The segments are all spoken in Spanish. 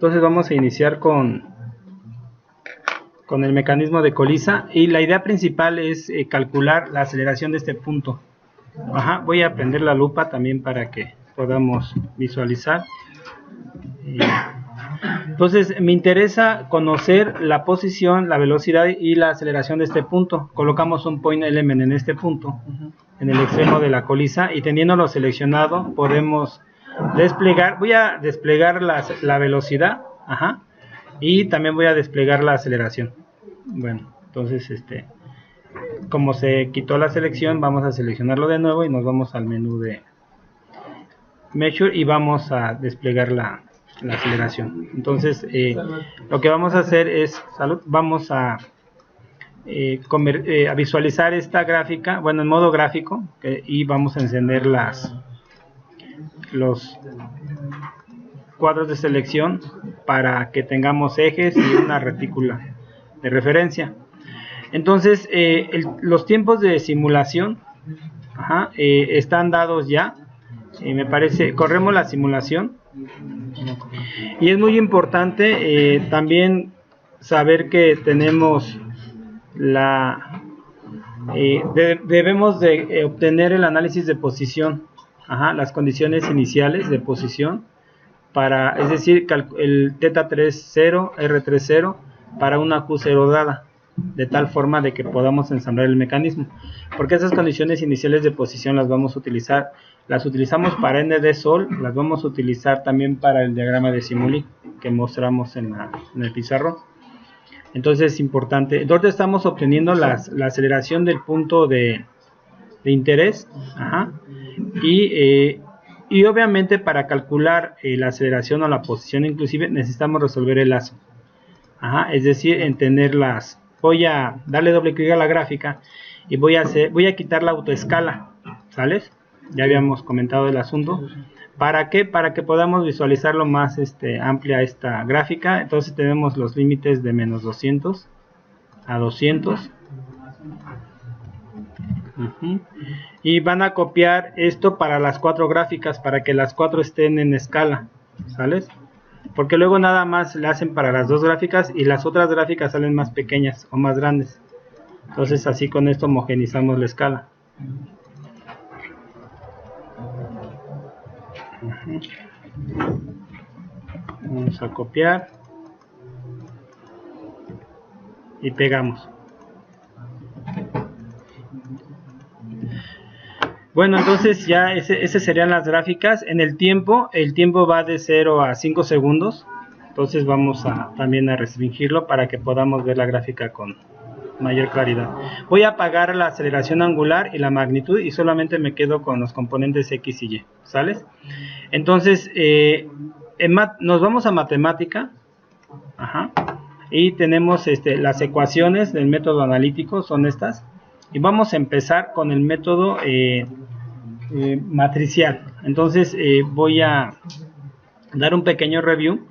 Entonces vamos a iniciar con el mecanismo de Colisa, y la idea principal es calcular la aceleración de este punto. Voy a prender la lupa también para que podamos visualizar. Entonces me interesa conocer la posición, la velocidad y la aceleración de este punto. Colocamos un point element en este punto, en el extremo de la colisa, y teniéndolo seleccionado podemos desplegar. Voy a desplegar la velocidad, y también voy a desplegar la aceleración. Bueno, entonces como se quitó la selección, vamos a seleccionarlo de nuevo y nos vamos al menú de Measure y vamos a desplegar la aceleración. Entonces lo que vamos a hacer es, vamos a visualizar esta gráfica, bueno, en modo gráfico, y vamos a encender los cuadros de selección para que tengamos ejes y una retícula de referencia. Entonces los tiempos de simulación están dados ya. Me parece, corremos la simulación, y es muy importante también saber que tenemos debemos de obtener el análisis de posición, las condiciones iniciales de posición, es decir, el θ30, R30 para una Q0 dada, de tal forma de que podamos ensamblar el mecanismo, porque esas condiciones iniciales de posición las vamos a utilizar, las utilizamos para ND Sol, las vamos a utilizar también para el diagrama de Simulink que mostramos en el pizarrón. Entonces es importante. Entonces estamos obteniendo la aceleración del punto de interés, y obviamente para calcular la aceleración o la posición inclusive necesitamos resolver el lazo, es decir, entender voy a darle doble clic a la gráfica y voy a quitar la autoescala, ¿sales? Ya habíamos comentado el asunto. ¿Para qué? Para que podamos visualizarlo más amplia esta gráfica. Entonces tenemos los límites de menos 200 a 200. Y van a copiar esto para las 4 gráficas, para que las 4 estén en escala, ¿sales? Porque luego nada más le hacen para las 2 gráficas y las otras gráficas salen más pequeñas o más grandes. Entonces así con esto homogenizamos la escala. Vamos a copiar y pegamos. Bueno, entonces ya esas serían las gráficas. En el tiempo va de 0 a 5 segundos. Entonces vamos también a restringirlo para que podamos ver la gráfica con mayor claridad. Voy a apagar la aceleración angular y la magnitud y solamente me quedo con los componentes X y Y, ¿sales? Entonces nos vamos a matemática, y tenemos las ecuaciones del método analítico, son estas, y vamos a empezar con el método matricial. Entonces voy a dar un pequeño review.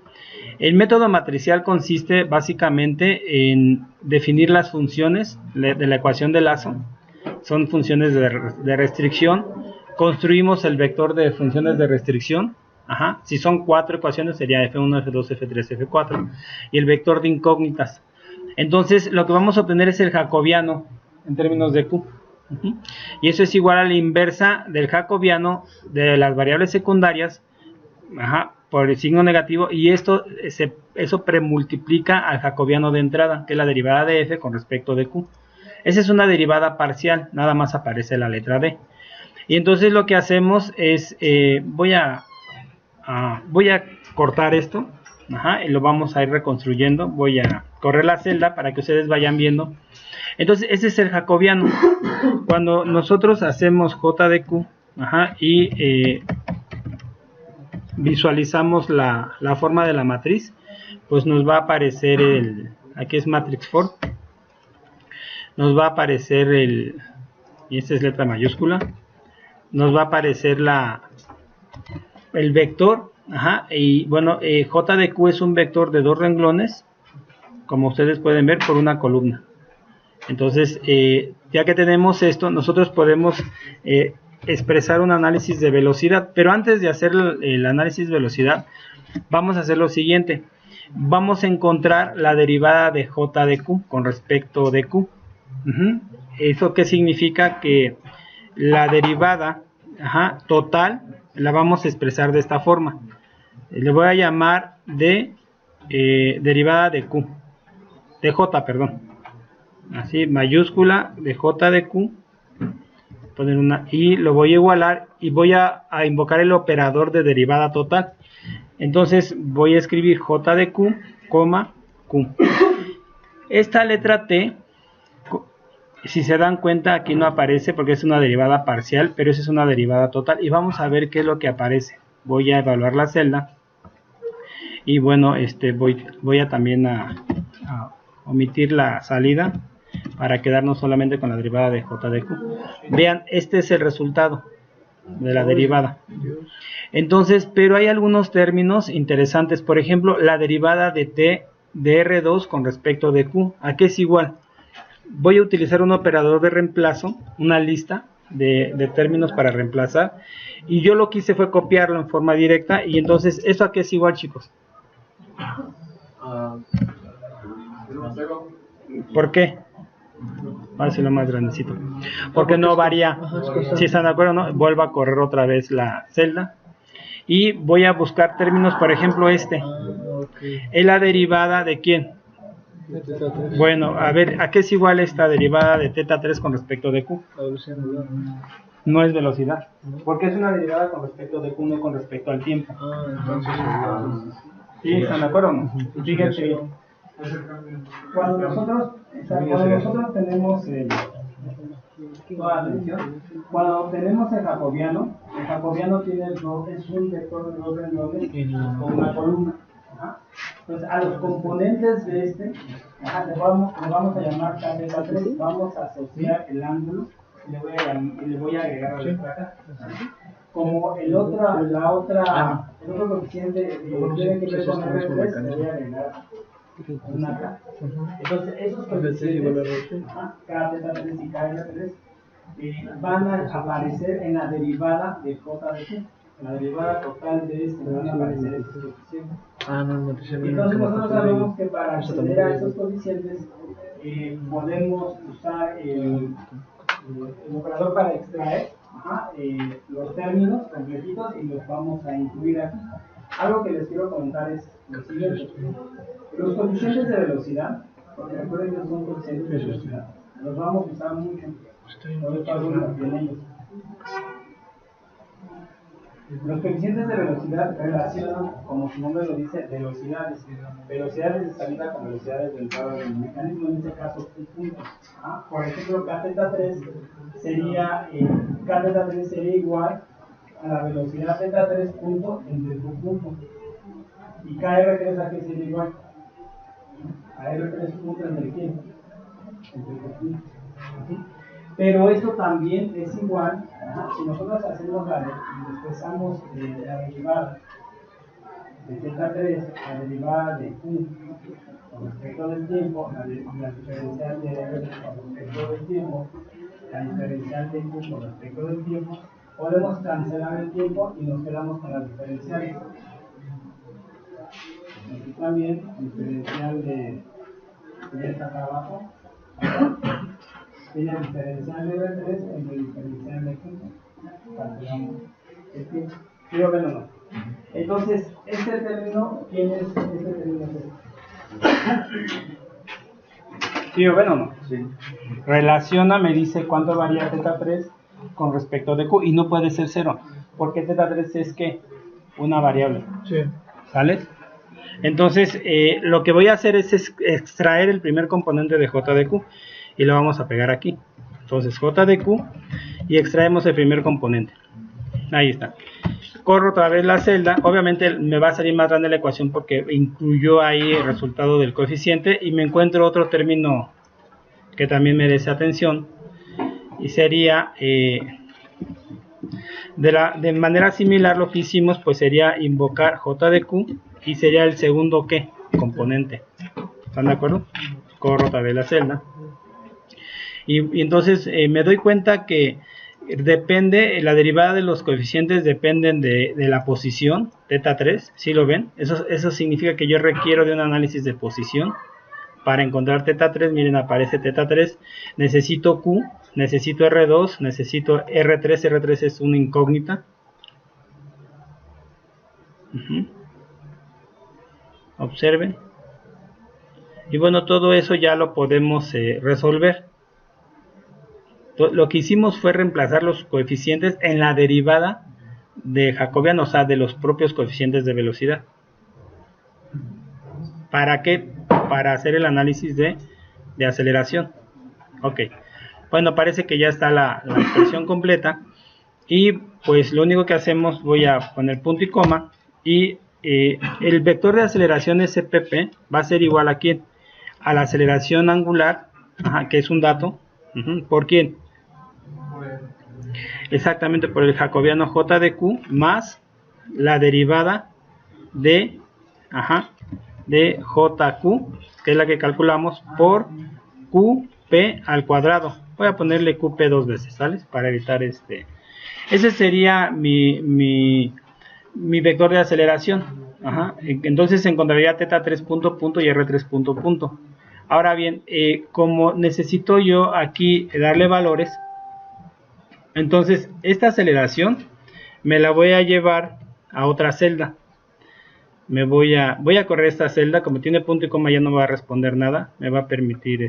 El método matricial consiste básicamente en definir las funciones de la ecuación de lazo. Son funciones de restricción. Construimos el vector de funciones de restricción. Si son 4 ecuaciones sería F1, F2, F3, F4. Y el vector de incógnitas. Entonces lo que vamos a obtener es el jacobiano en términos de Q. Y eso es igual a la inversa del jacobiano de las variables secundarias, por el signo negativo, y eso premultiplica al jacobiano de entrada, que es la derivada de f con respecto de q. Esa es una derivada parcial, nada más aparece la letra d. Y entonces lo que hacemos es, voy a cortar esto, y lo vamos a ir reconstruyendo. Voy a correr la celda para que ustedes vayan viendo. Entonces ese es el jacobiano. Cuando nosotros hacemos j de q, y visualizamos la forma de la matriz, pues nos va a aparecer aquí es matrix for, nos va a aparecer y esta es letra mayúscula, nos va a aparecer el vector, y bueno, j de q es un vector de 2 renglones, como ustedes pueden ver, por una columna. Entonces, ya que tenemos esto, nosotros podemos expresar un análisis de velocidad, pero antes de hacer el análisis de velocidad, vamos a hacer lo siguiente. vamos a encontrar la derivada de j de q con respecto de q. ¿Eso qué significa? Que la derivada total la vamos a expresar de esta forma. Le voy a llamar de derivada de q, de j, perdón. Así, mayúscula de j de q, poner una, y lo voy a igualar y voy a invocar el operador de derivada total. Entonces voy a escribir j de q, coma, q. Esta letra t, si se dan cuenta, aquí no aparece porque es una derivada parcial, pero esa es una derivada total. Y vamos a ver qué es lo que aparece. Voy a evaluar la celda. Y bueno, voy a también a omitir la salida para quedarnos solamente con la derivada de j de q. Vean, este es el resultado de la derivada. Entonces, pero hay algunos términos interesantes. Por ejemplo, la derivada de t de R2 con respecto de q. ¿A qué es igual? Voy a utilizar un operador de reemplazo, una lista de términos para reemplazar. Y yo lo que hice fue copiarlo en forma directa. Y entonces, ¿eso a qué es igual, chicos? ¿Por qué? Voy a hacerlo más grandecito. Porque no varía. Si están de acuerdo, ¿no? Vuelvo a correr otra vez la celda. Y voy a buscar términos, por ejemplo, este. ¿Es la derivada de quién? Bueno, a ver, ¿a qué es igual esta derivada de teta 3 con respecto de q? No es velocidad. Porque es una derivada con respecto de q, no con respecto al tiempo. ¿Sí? ¿Están de acuerdo o no? Fíjense bien. Cuando nosotros tenemos cuando tenemos el jacobiano tiene es un vector de orden doble con una columna. Entonces a los componentes de le vamos a llamar teta 3, vamos a asociar el ángulo y le voy a agregar a la letra acá. Como el otro coeficiente tiene que ver con R3, le voy a agregar una acá. Entonces esos coeficientes, K, teta 3 y KR3, van a aparecer en la derivada de J de Q. En la derivada total de van a aparecer estos coeficientes. Entonces nosotros sabemos que para acceder a esos coeficientes podemos usar el operador para extraer los términos completitos y los vamos a incluir aquí. Algo que les quiero comentar es lo siguiente. Los coeficientes de velocidad, porque recuerden que son coeficientes de velocidad, los vamos a usar mucho. Por eso algunos tienen ellos. Los coeficientes de velocidad relacionan, como su nombre lo dice, velocidades. Velocidades de salida con velocidades de entrada del mecanismo, en este caso puntos. Por ejemplo, Kθ3 sería igual a la velocidad θ3 punto entre tu punto. Y KR3 a qué sería igual? A R3 punto entre quién? Entre tu punto. Pero esto también es igual, si nosotros hacemos expresamos la derivada de θ3, la derivada de q con respecto del tiempo, la diferencial de R con respecto del tiempo, la diferencial de q con respecto del tiempo, podemos cancelar el tiempo y nos quedamos con las diferenciales. Aquí también, diferencial de esta acá abajo. Tiene diferencial de R3 entre diferencial de Q. Calculamos el tiempo. ¿Sí lo ven o no? Entonces, este término, ¿quién es este término? ¿Sí lo ven o no? Sí. Relaciona, me dice cuánto varía θ3 con respecto de Q y no puede ser 0. Porque θ3 es ¿qué? Una variable. Sí. ¿Sale? Entonces, lo que voy a hacer es extraer el primer componente de j de q. Y lo vamos a pegar aquí. Entonces j de q y extraemos el primer componente. Ahí está. Corro otra vez la celda. Obviamente me va a salir más grande la ecuación porque incluyó ahí el resultado del coeficiente. Y me encuentro otro término que también merece atención. Y sería, de manera similar lo que hicimos, pues sería invocar j de q. Y sería el segundo ¿qué? Componente. ¿Están de acuerdo? Corro otra vez la celda. Y entonces me doy cuenta que depende, la derivada de los coeficientes dependen de la posición, teta 3, ¿sí lo ven? Eso significa que yo requiero de un análisis de posición. Para encontrar teta 3, miren, aparece teta 3, necesito Q, necesito R2, necesito R3, R3 es una incógnita. Observen. Y bueno, todo eso ya lo podemos resolver. Lo que hicimos fue reemplazar los coeficientes en la derivada de Jacobian, o sea, de los propios coeficientes de velocidad. ¿Para qué? Para hacer el análisis de aceleración. Ok. Bueno, parece que ya está la expresión completa. Y pues lo único que hacemos, voy a poner punto y coma. Y el vector de aceleración SPP va a ser igual a ¿quién? A la aceleración angular, que es un dato. ¿Por quién? Exactamente por el jacobiano J de Q más la derivada de JQ, que es la que calculamos, por QP al cuadrado. Voy a ponerle QP dos veces, ¿sale? Para evitar ese sería mi vector de aceleración. Entonces se encontraría teta 3 punto y R3 punto. Ahora bien, como necesito yo aquí darle valores, entonces esta aceleración me la voy a llevar a otra celda. Voy a correr esta celda, como tiene punto y coma ya no va a responder nada, me va a permitir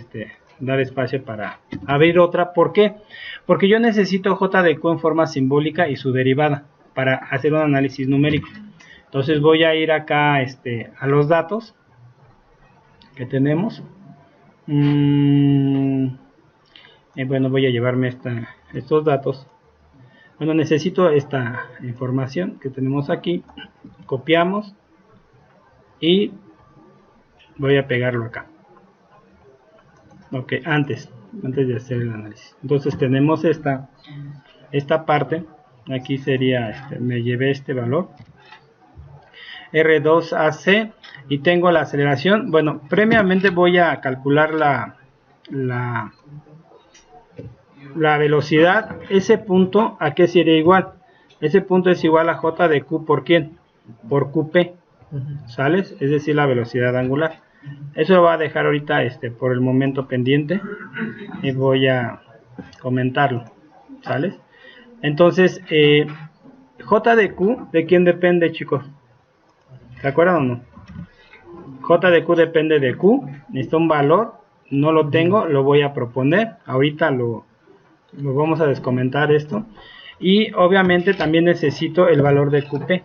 dar espacio para abrir otra. ¿Por qué? Porque yo necesito J de Q en forma simbólica y su derivada para hacer un análisis numérico. Entonces voy a ir acá a los datos que tenemos. Bueno, voy a llevarme estos datos. Bueno, necesito esta información que tenemos aquí. Copiamos y voy a pegarlo acá. Ok, antes de hacer el análisis. Entonces tenemos esta parte. Aquí sería, me llevé este valor. R2AC y tengo la aceleración. Bueno, previamente voy a calcular la velocidad. Ese punto, ¿a qué sería igual? Ese punto es igual a J de Q por ¿quién? Por QP, ¿sales? Es decir, la velocidad angular. Eso lo voy a dejar ahorita por el momento pendiente y voy a comentarlo, ¿sales? Entonces, J de Q, ¿de quién depende, chicos? ¿Se acuerdan o no? J de Q depende de Q. Necesito un valor. No lo tengo, lo voy a proponer. Ahorita lo vamos a descomentar esto. Y obviamente también necesito el valor de QP.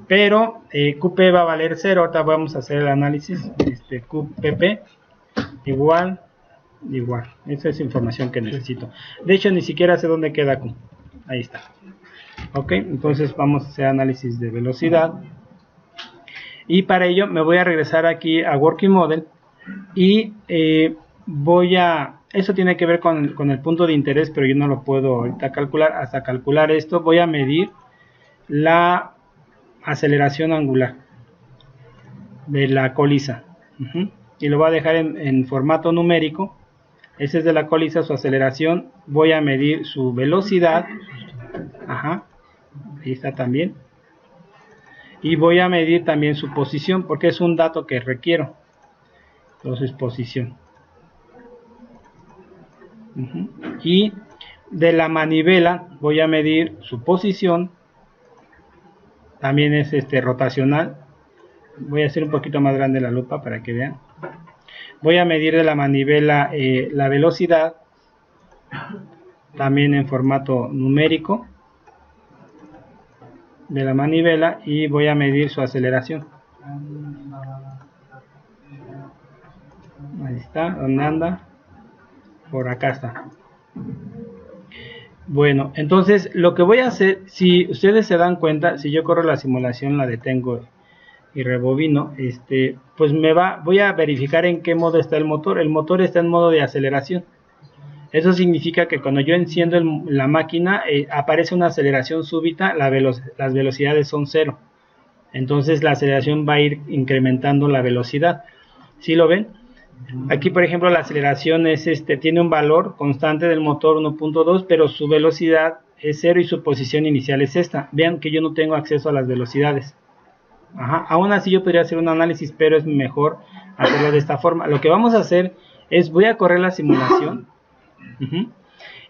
Pero QP va a valer 0. Ahorita vamos a hacer el análisis. QPP igual. Esa es información que necesito. De hecho, ni siquiera sé dónde queda Q. Ahí está. Ok, entonces vamos a hacer análisis de velocidad. Y para ello me voy a regresar aquí a Working Model. Y eso tiene que ver con el punto de interés, pero yo no lo puedo ahorita calcular. Hasta calcular esto voy a medir la aceleración angular de la colisa. Y lo voy a dejar en formato numérico. Ese es de la colisa, su aceleración. Voy a medir su velocidad. Ahí está también. Y voy a medir también su posición, porque es un dato que requiero. Entonces, posición. Y de la manivela voy a medir su posición. También es rotacional. Voy a hacer un poquito más grande la lupa para que vean. Voy a medir de la manivela la velocidad. También en formato numérico. De la manivela. Y voy a medir su aceleración. Ahí está, ¿dónde anda? Por acá está. Bueno, entonces lo que voy a hacer, si ustedes se dan cuenta, si yo corro la simulación, la detengo y rebobino, pues voy a verificar en qué modo está el motor. El motor está en modo de aceleración. Eso significa que cuando yo enciendo la máquina, aparece una aceleración súbita, las velocidades son 0. Entonces la aceleración va a ir incrementando la velocidad. ¿Sí lo ven? Aquí, por ejemplo, la aceleración es tiene un valor constante del motor 1.2, pero su velocidad es 0 y su posición inicial es esta. Vean que yo no tengo acceso a las velocidades. Ajá. Aún así yo podría hacer un análisis, pero es mejor hacerlo de esta forma. Lo que vamos a hacer es, voy a correr la simulación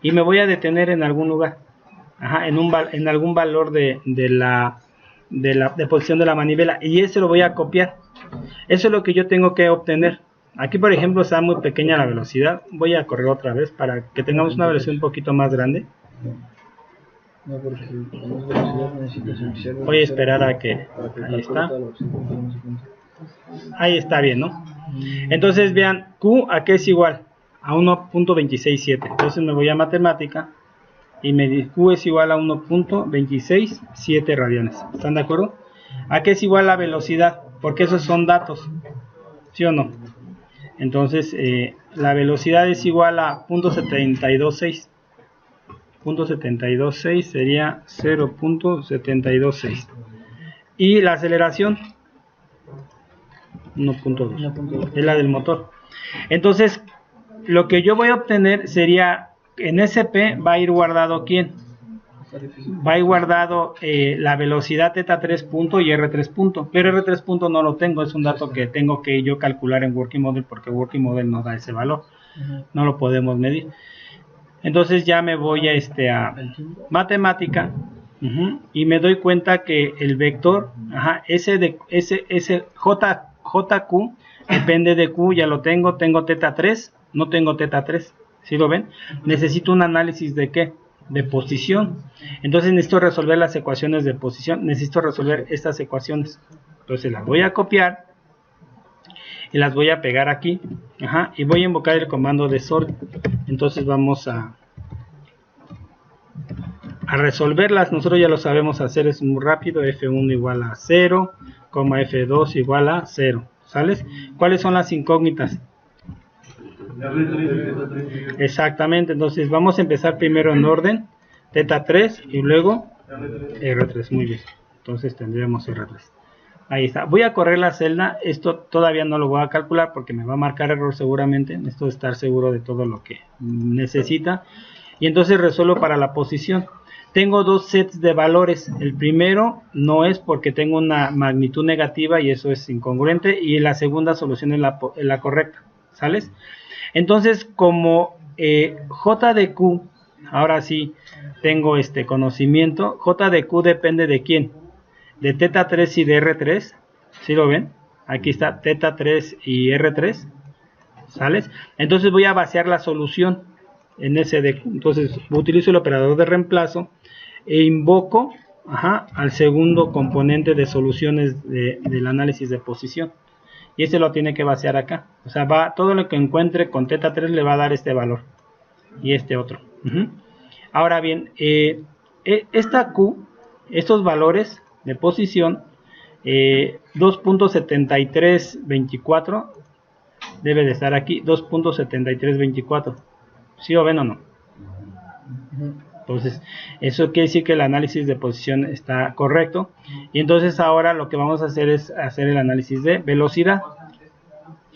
y me voy a detener en algún lugar, en algún valor de posición de la manivela, y eso lo voy a copiar. Eso es lo que yo tengo que obtener. Aquí, por ejemplo, está muy pequeña la velocidad. Voy a correr otra vez para que tengamos una velocidad un poquito más grande. Voy a esperar a que... Ahí está. Ahí está bien, ¿no? Entonces vean, Q a qué es igual a 1.267. Entonces me voy a matemática y me dice Q es igual a 1.267 radianes. ¿Están de acuerdo? ¿A qué es igual la velocidad? Porque esos son datos, ¿sí o no? Entonces la velocidad es igual a 0.726. 0.726 sería 0.726. Y la aceleración 1.2 es la del motor. Entonces lo que yo voy a obtener sería, en SP va a ir guardado ¿quién? Va a ir guardado la velocidad θ3 punto y R3 punto, pero R3 punto no lo tengo, es un dato que tengo que yo calcular en Working Model, porque Working Model no da ese valor, no lo podemos medir. Entonces ya me voy a matemática y me doy cuenta que el vector ese JQ depende de Q, ya lo tengo θ3, no tengo θ3, ¿sí lo ven? Necesito un análisis de ¿qué? De posición. Entonces necesito resolver las ecuaciones de posición, necesito resolver estas ecuaciones. Entonces las voy a copiar y las voy a pegar aquí, y voy a invocar el comando de sort. Entonces vamos a resolverlas. Nosotros ya lo sabemos hacer, es muy rápido. F1 igual a 0, F2 igual a 0, ¿sales? ¿Cuáles son las incógnitas? Exactamente, entonces vamos a empezar primero en orden, θ3 y luego R3, muy bien. Entonces tendremos R3. Ahí está. Voy a correr la celda. Esto todavía no lo voy a calcular porque me va a marcar error seguramente. Necesito estar seguro de todo lo que necesita. Y entonces resuelvo para la posición. Tengo dos sets de valores. El primero no es porque tengo una magnitud negativa y eso es incongruente. Y la segunda solución es la correcta. ¿Sales? Entonces, como J de Q, ahora sí tengo este conocimiento. J de Q depende de quién. De θ3 y de R3, ¿sí lo ven? Aquí está θ3 y R3, ¿sales? Entonces voy a vaciar la solución en ese de, entonces utilizo el operador de reemplazo e invoco al segundo componente de soluciones del análisis de posición, y ese lo tiene que vaciar acá. O sea, todo lo que encuentre con θ3 le va a dar este valor y este otro. Ahora bien, esta Q, estos valores de posición, 2.7324 debe de estar aquí, 2.7324, ¿sí lo ven o no? Entonces eso quiere decir que el análisis de posición está correcto, y entonces ahora lo que vamos a hacer es hacer el análisis de velocidad.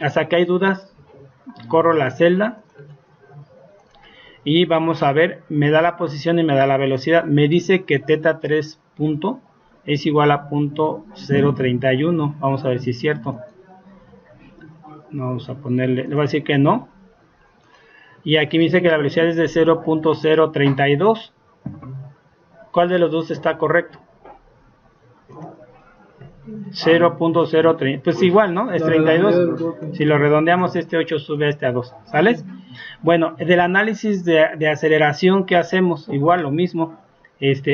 Hasta que hay dudas, corro la celda y vamos a ver, me da la posición y me da la velocidad. Me dice que θ3 punto es igual a 0.031. Vamos a ver si es cierto. Vamos a ponerle, le voy a decir que no. Y aquí me dice que la velocidad es de 0.032. ¿Cuál de los dos está correcto? 0.030, pues igual, ¿no? Es 32. Si lo redondeamos, este 8 sube a este a 2, ¿sales? Bueno, del análisis de aceleración que hacemos, igual lo mismo.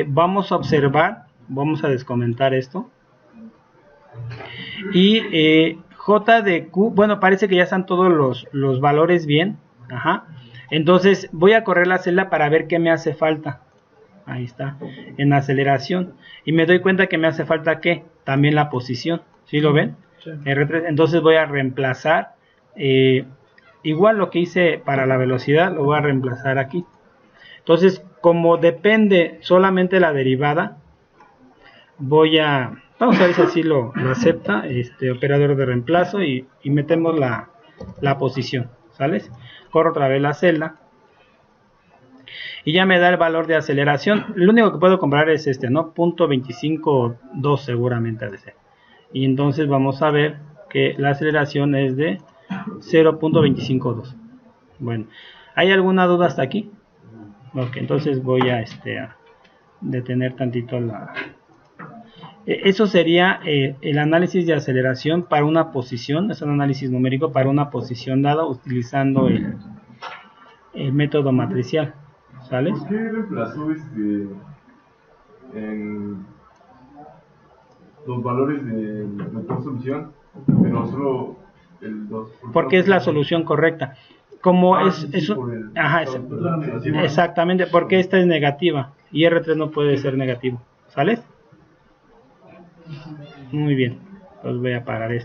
Vamos a observar, vamos a descomentar esto. Y J de Q, bueno, parece que ya están todos los valores bien. Entonces voy a correr la celda para ver qué me hace falta. Ahí está, en aceleración. Y me doy cuenta que me hace falta ¿qué? También la posición. ¿Sí lo ven? Sí. R3. Entonces voy a reemplazar. Igual lo que hice para la velocidad, lo voy a reemplazar aquí. Entonces, como depende solamente la derivada, vamos a ver si así lo acepta. Operador de reemplazo y metemos la la posición, ¿sales? Corro otra vez la celda y ya me da el valor de aceleración. Lo único que puedo comprar es este, ¿no? 0.252 seguramente ha de ser. Y entonces vamos a ver que la aceleración es de 0.252. Bueno, ¿hay alguna duda hasta aquí? Ok, entonces voy a detener tantito la... Eso sería el análisis de aceleración para una posición, es un análisis numérico para una posición dada utilizando el método matricial, ¿sales? ¿Por qué reemplazó en los valores de la solución, pero solo el 2? Porque es la solución correcta. Como ajá, exactamente, porque esta es negativa y R3 no puede ser negativo, ¿sales? Muy bien, pues voy a parar esto.